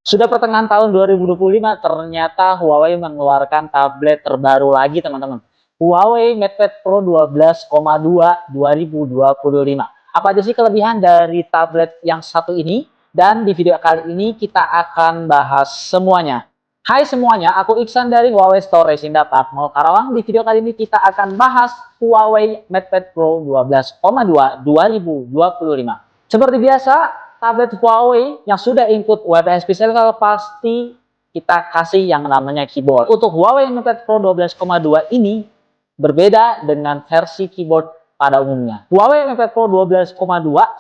Sudah pertengahan tahun 2025, ternyata Huawei mengeluarkan tablet terbaru lagi, teman-teman. Huawei MatePad Pro 12,2 2025. Apa aja sih kelebihan dari tablet yang satu ini? Dan di video kali ini kita akan bahas semuanya. Hai semuanya, aku Iksan dari Huawei Store Resinda Park Mall Karawang. Di video kali ini kita akan bahas Huawei MatePad Pro 12,2 2025. Seperti biasa, tablet Huawei yang sudah include UFS Pixel pasti kita kasih yang namanya keyboard. Untuk Huawei MatePad Pro 12,2 ini berbeda dengan versi keyboard pada umumnya. Huawei MatePad Pro 12,2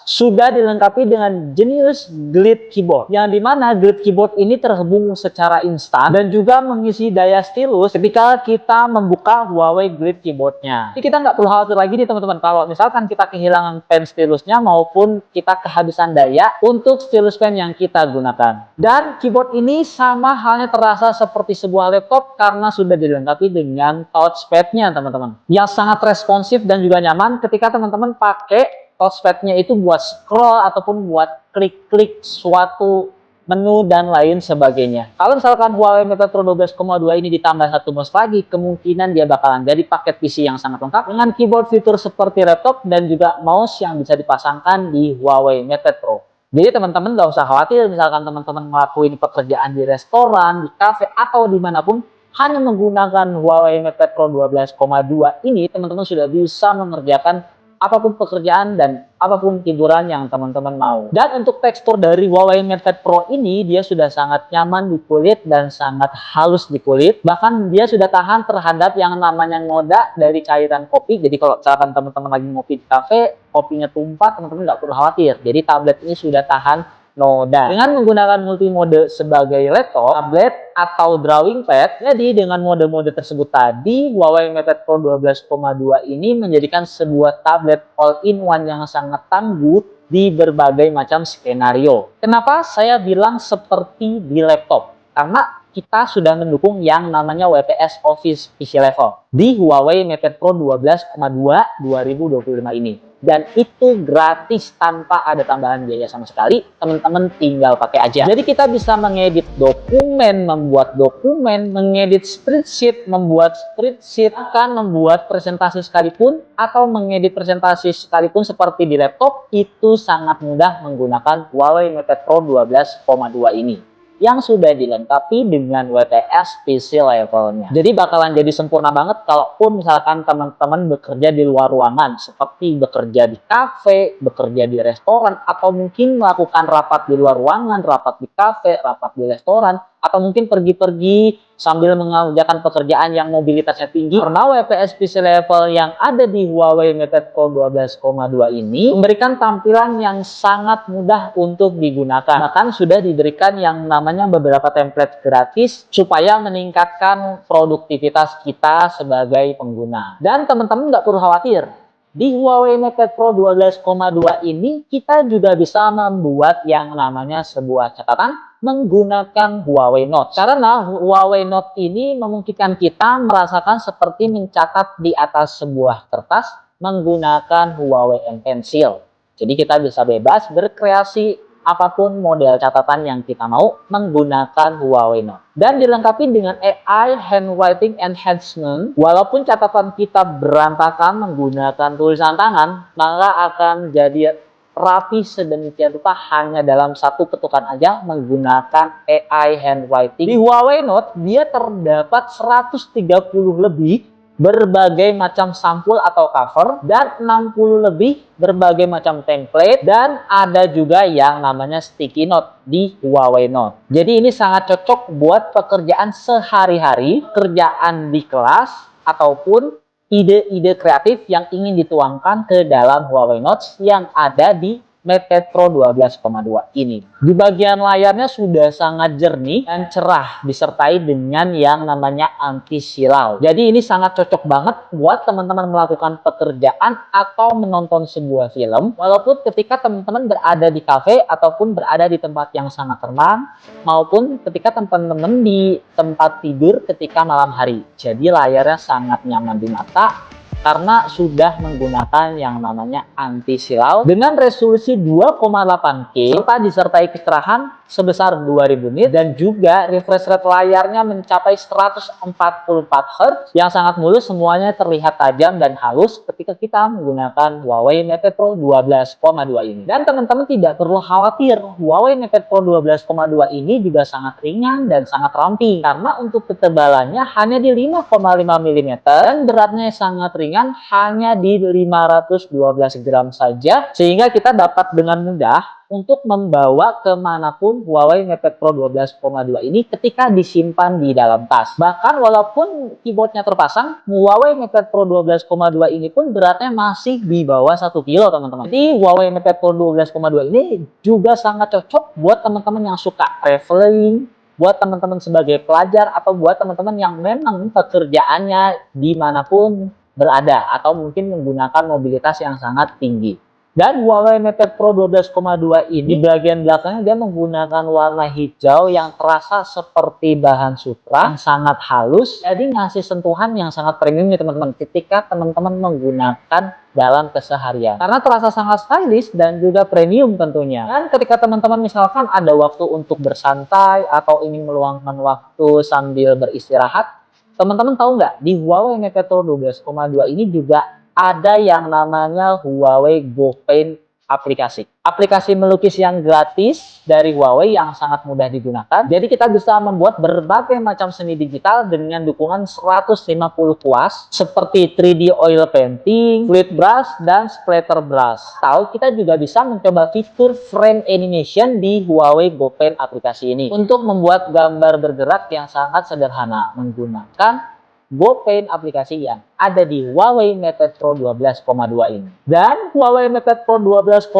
sudah dilengkapi dengan jenius Glide Keyboard, yang dimana Glide Keyboard ini terhubung secara instan dan juga mengisi daya stylus ketika kita membuka Huawei Glide Keyboardnya. Jadi kita nggak perlu khawatir lagi nih teman-teman, kalau misalkan kita kehilangan pen stilusnya maupun kita kehabisan daya untuk stylus pen yang kita gunakan. Dan keyboard ini sama halnya terasa seperti sebuah laptop karena sudah dilengkapi dengan touchpad-nya teman-teman, yang sangat responsif dan juga nyaman ketika teman-teman pakai touchpad-nya itu buat scroll ataupun buat klik-klik suatu menu dan lain sebagainya. Kalau misalkan Huawei MatePad Pro 12,2 ini ditambah satu mouse lagi, kemungkinan dia bakalan jadi paket PC yang sangat lengkap dengan keyboard fitur seperti laptop dan juga mouse yang bisa dipasangkan di Huawei MatePad Pro. Jadi teman-teman gak usah khawatir misalkan teman-teman ngelakuin pekerjaan di restoran, di cafe, atau dimanapun, hanya menggunakan Huawei MatePad Pro 12,2 ini teman-teman sudah bisa mengerjakan apapun pekerjaan dan apapun hiburan yang teman-teman mau. Dan untuk tekstur dari Huawei MatePad Pro ini, dia sudah sangat nyaman di kulit dan sangat halus di kulit. Bahkan dia sudah tahan terhadap yang namanya noda dari cairan kopi. Jadi kalau misalkan teman-teman lagi ngopi di cafe, kopinya tumpah, teman-teman nggak perlu khawatir. Jadi tablet ini sudah tahan noda. Dengan menggunakan multimode sebagai laptop, tablet, atau drawing pad, jadi dengan mode-mode tersebut tadi, Huawei MatePad Pro 12,2 ini menjadikan sebuah tablet all-in-one yang sangat tangguh di berbagai macam skenario. Kenapa saya bilang seperti di laptop? Karena kita sudah mendukung yang namanya WPS Office PC Level di Huawei MatePad Pro 12,2 2025 ini. Dan itu gratis tanpa ada tambahan biaya sama sekali, teman-teman tinggal pakai aja. Jadi kita bisa mengedit dokumen, membuat dokumen, mengedit spreadsheet, membuat spreadsheet, akan membuat presentasi sekalipun, atau mengedit presentasi sekalipun seperti di laptop, itu sangat mudah menggunakan Huawei MatePad Pro 12,2 ini, yang sudah dilengkapi dengan WPS PC levelnya. Jadi bakalan jadi sempurna banget kalaupun misalkan teman-teman bekerja di luar ruangan, seperti bekerja di kafe, bekerja di restoran, atau mungkin melakukan rapat di luar ruangan, rapat di kafe, rapat di restoran, atau mungkin pergi-pergi sambil mengerjakan pekerjaan yang mobilitasnya tinggi. Karena WPS PC level yang ada di Huawei MatePad Pro 12,2 ini memberikan tampilan yang sangat mudah untuk digunakan. Bahkan sudah diberikan yang namanya beberapa template gratis supaya meningkatkan produktivitas kita sebagai pengguna. Dan teman-teman nggak perlu khawatir, di Huawei MatePad Pro 12,2 ini kita juga bisa membuat yang namanya sebuah catatan menggunakan Huawei Note. Karena Huawei Note ini memungkinkan kita merasakan seperti mencatat di atas sebuah kertas menggunakan Huawei M Pencil. Jadi kita bisa bebas berkreasi apapun model catatan yang kita mau menggunakan Huawei Note. Dan dilengkapi dengan AI Handwriting Enhancement. Walaupun catatan kita berantakan menggunakan tulisan tangan, maka akan jadi rapi sedemikian rupa hanya dalam satu ketukan aja menggunakan AI Handwriting. Di Huawei Note dia terdapat 130 lebih berbagai macam sampul atau cover dan 60 lebih berbagai macam template, dan ada juga yang namanya sticky note di Huawei Note. Jadi ini sangat cocok buat pekerjaan sehari-hari, kerjaan di kelas, ataupun ide-ide kreatif yang ingin dituangkan ke dalam Huawei Note yang ada di MatePad Pro 12,2 ini. Di bagian layarnya sudah sangat jernih dan cerah, disertai dengan yang namanya anti silau. Jadi ini sangat cocok banget buat teman-teman melakukan pekerjaan atau menonton sebuah film, walaupun ketika teman-teman berada di cafe ataupun berada di tempat yang sangat tenang, maupun ketika teman-teman di tempat tidur ketika malam hari. Jadi layarnya sangat nyaman di mata karena sudah menggunakan yang namanya anti silau dengan resolusi 2,8K serta disertai kecerahan sebesar 2000 nit dan juga refresh rate layarnya mencapai 144 Hz yang sangat mulus, semuanya terlihat tajam dan halus ketika kita menggunakan Huawei MatePad Pro 12,2 ini. Dan teman-teman tidak perlu khawatir, Huawei MatePad Pro 12,2 ini juga sangat ringan dan sangat ramping karena untuk ketebalannya hanya di 5,5 mm dan beratnya sangat ringan, hanya di 512 gram saja, sehingga kita dapat dengan mudah untuk membawa kemanapun Huawei MatePad Pro 12,2 ini ketika disimpan di dalam tas. Bahkan walaupun keyboardnya terpasang, Huawei MatePad Pro 12,2 ini pun beratnya masih di bawah 1 kilo, teman-teman. Jadi Huawei MatePad Pro 12,2 ini juga sangat cocok buat teman-teman yang suka traveling, buat teman-teman sebagai pelajar, atau buat teman-teman yang memang pekerjaannya dimanapun berada, atau mungkin menggunakan mobilitas yang sangat tinggi. Dan Huawei MatePad Pro 12,2 ini di bagian belakangnya dia menggunakan warna hijau yang terasa seperti bahan sutra yang sangat halus, jadi ngasih sentuhan yang sangat premium nih teman-teman ketika teman-teman menggunakan dalam keseharian, karena terasa sangat stylish dan juga premium tentunya. Dan ketika teman-teman misalkan ada waktu untuk bersantai atau ingin meluangkan waktu sambil beristirahat, teman-teman tahu nggak, di Huawei MatePad Pro 12,2 ini juga ada yang namanya Huawei GoPaint aplikasi. Aplikasi melukis yang gratis dari Huawei yang sangat mudah digunakan. Jadi kita bisa membuat berbagai macam seni digital dengan dukungan 150 kuas seperti 3D oil painting, fluid brush, dan splatter brush. Tahu, kita juga bisa mencoba fitur frame animation di Huawei GoPaint aplikasi ini untuk membuat gambar bergerak yang sangat sederhana menggunakan GoPaint aplikasi yang ada di Huawei MatePad Pro 12,2 ini. Dan Huawei MatePad Pro 12,2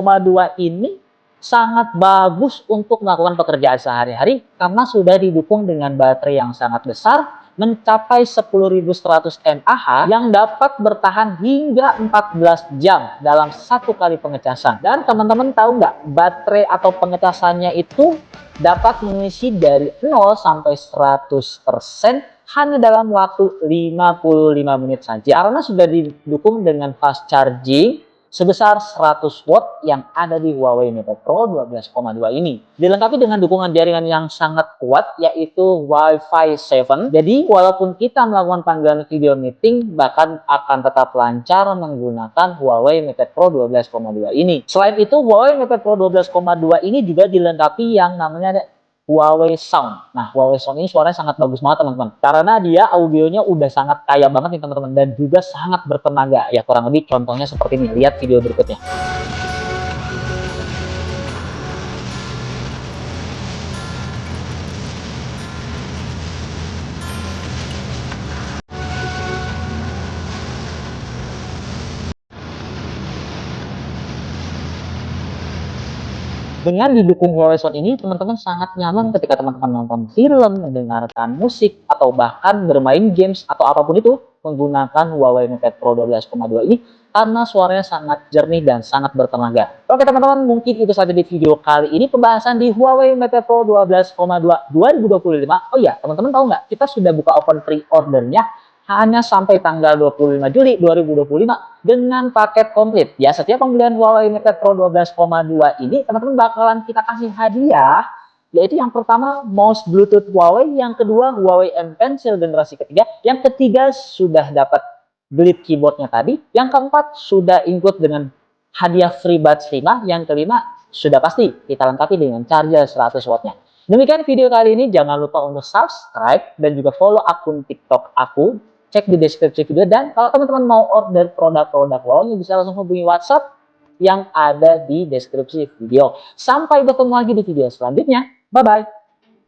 ini sangat bagus untuk melakukan pekerjaan sehari-hari karena sudah didukung dengan baterai yang sangat besar mencapai 10.100 mAh yang dapat bertahan hingga 14 jam dalam satu kali pengecasan. Dan teman-teman tahu nggak, baterai atau pengecasannya itu dapat mengisi dari 0 sampai 100% hanya dalam waktu 55 menit saja, karena sudah didukung dengan fast charging sebesar 100 watt yang ada di Huawei MatePad Pro 12,2 ini. Dilengkapi dengan dukungan jaringan yang sangat kuat, yaitu Wi-Fi 7. Jadi walaupun kita melakukan panggilan video meeting, bahkan akan tetap lancar menggunakan Huawei MatePad Pro 12,2 ini. Selain itu, Huawei MatePad Pro 12,2 ini juga dilengkapi yang namanya Huawei Sound. Nah, Huawei Sound ini suaranya sangat bagus banget teman-teman, karena dia audionya udah sangat kaya banget nih teman-teman, dan juga sangat bertenaga. Ya kurang lebih contohnya seperti ini, lihat video berikutnya. Dengan didukung Huawei Sound ini, teman-teman sangat nyaman ketika teman-teman nonton film, mendengarkan musik, atau bahkan bermain games atau apapun itu menggunakan Huawei MatePad Pro 12,2 ini, karena suaranya sangat jernih dan sangat bertenaga. Oke teman-teman, mungkin itu saja di video kali ini pembahasan di Huawei MatePad Pro 12,2 2025. Oh iya, teman-teman tahu nggak, kita sudah buka open pre-ordernya hanya sampai tanggal 25 Juli 2025 dengan paket komplit. Ya, setiap pembelian Huawei MatePad Pro 12,2 ini teman-teman bakalan kita kasih hadiah, yaitu yang pertama mouse Bluetooth Huawei, yang kedua Huawei M Pencil generasi ketiga, yang ketiga sudah dapat Blip keyboardnya tadi, yang keempat sudah include dengan hadiah free buds 5, yang kelima sudah pasti kita lengkapi dengan charger 100 wattnya. Demikian video kali ini, jangan lupa untuk subscribe dan juga follow akun TikTok aku, cek di deskripsi video. Dan kalau teman-teman mau order produk-produk Huawei, bisa langsung hubungi WhatsApp yang ada di deskripsi video. Sampai bertemu lagi di video selanjutnya. Bye-bye.